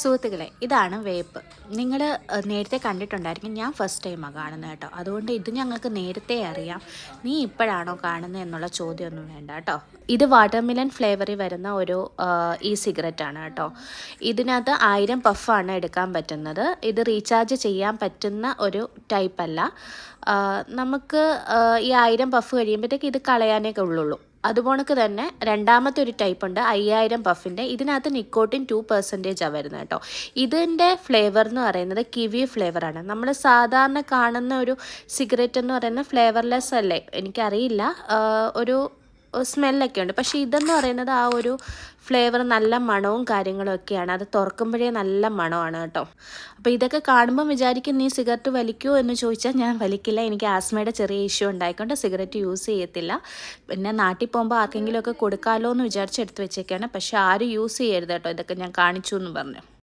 സുഹൃത്തുക്കളെ, ഇതാണ് വേപ്പ്. നിങ്ങൾ നേരത്തെ കണ്ടിട്ടുണ്ടായിരിക്കും. ഞാൻ ഫസ്റ്റ് ടൈമാണ് കാണുന്നത് കേട്ടോ. അതുകൊണ്ട് ഇത് ഞങ്ങൾക്ക് നേരത്തെ അറിയാം. നീ ഇപ്പോഴാണോ കാണുന്നത് എന്നുള്ള ചോദ്യമൊന്നും വേണ്ട കേട്ടോ. ഇത് വാട്ടർമെലൺ ഫ്ലേവറിൽ വരുന്ന ഒരു ഇ സിഗരറ്റാണ് കേട്ടോ. ഇതിനകത്ത് 1000 പഫാണ് എടുക്കാൻ പറ്റുന്നത്. ഇത് റീചാർജ് ചെയ്യാൻ പറ്റുന്ന ഒരു ടൈപ്പല്ല. നമുക്ക് ഈ 1000 പഫ് കഴിയുമ്പോഴത്തേക്ക് ഇത് കളയാനേ ഉള്ളൂ. അതുപോണക്ക് തന്നെ രണ്ടാമത്തെ ഒരു ടൈപ്പ് ഉണ്ട് 5000 പഫിൻ്റെ. ഇതിനകത്ത് നിക്കോട്ടിൻ 2% വരുന്നത് കേട്ടോ. ഇതിൻ്റെ ഫ്ലേവർ എന്ന് പറയുന്നത് കിവി ഫ്ലേവറാണ്. നമ്മൾ സാധാരണ കാണുന്ന ഒരു സിഗരറ്റ് എന്ന് പറയുന്നത് ഫ്ലേവർലെസ് അല്ലേ, എനിക്കറിയില്ല, ഒരു സ്മെല്ലൊക്കെ ഉണ്ട്. പക്ഷേ ഇതെന്ന് പറയുന്നത് ആ ഒരു ഫ്ലേവർ നല്ല മണവും കാര്യങ്ങളും ഒക്കെയാണ്. അത് തുറക്കുമ്പോഴേ നല്ല മണമാണ് കേട്ടോ. അപ്പോൾ ഇതൊക്കെ കാണുമ്പം വിചാരിക്കും നീ സിഗരറ്റ് വലിക്കുമോ എന്ന് ചോദിച്ചാൽ ഞാൻ വലിക്കില്ല. എനിക്ക് ആസ്മയുടെ ചെറിയ ഇഷ്യൂ ഉണ്ടായിക്കൊണ്ട് സിഗരറ്റ് യൂസ് ചെയ്യത്തില്ല. പിന്നെ നാട്ടിൽ പോകുമ്പോൾ ആർക്കെങ്കിലുമൊക്കെ കൊടുക്കാമല്ലോ എന്ന് വിചാരിച്ച് എടുത്ത് വെച്ചേക്കാണ്. പക്ഷേ ആരും യൂസ് ചെയ്യരുത് കേട്ടോ, ഇതൊക്കെ ഞാൻ കാണിച്ചു എന്ന് പറഞ്ഞു.